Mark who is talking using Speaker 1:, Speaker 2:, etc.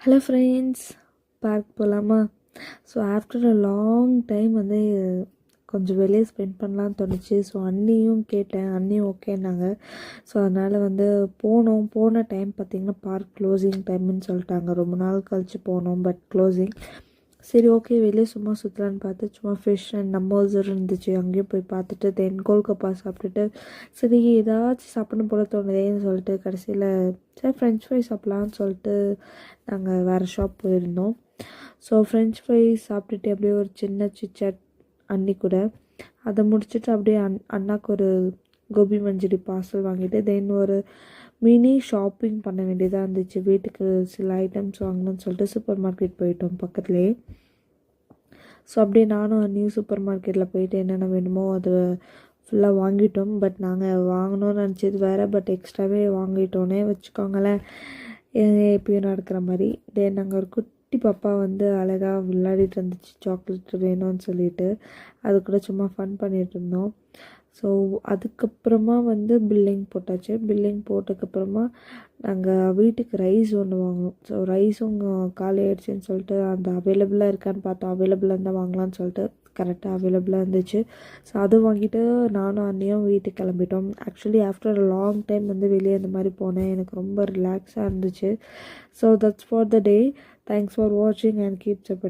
Speaker 1: Hello friends, park போகலாமா? So after a long time வந்து கொஞ்சம் வெளியே ஸ்பெண்ட் பண்ணலான்னு தோணுச்சு. ஸோ அண்ணியும் கேட்டேன், அண்ணியும் ஓகேன்னாங்க. ஸோ அதனால் வந்து போன டைம் பார்த்திங்கன்னா பார்க் க்ளோசிங் டைம்னு சொல்லிட்டாங்க. ரொம்ப நாள் கழித்து போனோம், பட் க்ளோசிங். சரி, ஓகே, வெளியே சும்மா சுற்றலான்னு பார்த்து சும்மா ஃபிஷ் அண்ட் நம்மோசர் இருந்துச்சு, அங்கேயும் போய் பார்த்துட்டு தென் கோல்கப்பா சாப்பிட்டுட்டு சரி ஏதாச்சும் சாப்பிடணும் போல தோணுதேன்னு சொல்லிட்டு கடைசியில் சரி ஃப்ரெஞ்ச் ஃப்ரை சாப்பிட்லான்னு சொல்லிட்டு நாங்கள் வேறு ஷாப் போயிருந்தோம். ஸோ ஃப்ரெஞ்ச் ஃப்ரை சாப்பிட்டுட்டு அப்படியே ஒரு சின்ன சிச்சட் அன்னி கூட அதை முடிச்சுட்டு அப்படியே அண்ணாக்கு ஒரு கோபி மஞ்சூரி பார்சல் வாங்கிட்டு தென் ஒரு மினி ஷாப்பிங் பண்ண வேண்டியதாக இருந்துச்சு. வீட்டுக்கு சில ஐட்டம்ஸ் வாங்கணும்னு சொல்லிட்டு சூப்பர் மார்க்கெட் போயிட்டோம் பக்கத்துலேயே. ஸோ அப்படியே நானும் நியூ சூப்பர் மார்க்கெட்டில் போயிட்டு என்னென்ன வேணுமோ அது ஃபுல்லாக வாங்கிட்டோம். பட் நாங்கள் வாங்கணும்னு நினச்சது வேறு, பட் எக்ஸ்ட்ராவே வாங்கிட்டோன்னே வச்சுக்கோங்களேன், எப்பயும் நடக்கிற மாதிரி. தென் நாங்கள் ஒரு குட்டி பாப்பா வந்து அழகாக விளையாடிட்டு இருந்துச்சு, சாக்லேட் வேணும்னு சொல்லிட்டு. அது கூட சும்மா ஃபன் பண்ணிகிட்டு இருந்தோம். ஸோ அதுக்கப்புறமா வந்து பில்லிங் போட்டாச்சு. பில்லிங் போட்டதுக்கப்புறமா நாங்கள் வீட்டுக்கு ரைஸ் ஒன்று வாங்கினோம். ஸோ ரைஸும் காலி ஆகிடுச்சின்னு சொல்லிட்டு அந்த அவைலபிளாக இருக்கான்னு பார்த்தோம். அவைலபிளாக இருந்தால் வாங்கலான்னு சொல்லிட்டு கரெக்டாக அவைலபிளாக இருந்துச்சு. ஸோ அது வாங்கிட்டு நானும் அண்ணியும் வீட்டுக்கு கிளம்பிட்டோம். Actually after a long time வந்து வெளியே இந்த மாதிரி போனேன். எனக்கு ரொம்ப ரிலாக்ஸாக இருந்துச்சு. So that's for the day. Thanks for வாட்சிங் அண்ட் கீப் சப்போர்ட்டிங்.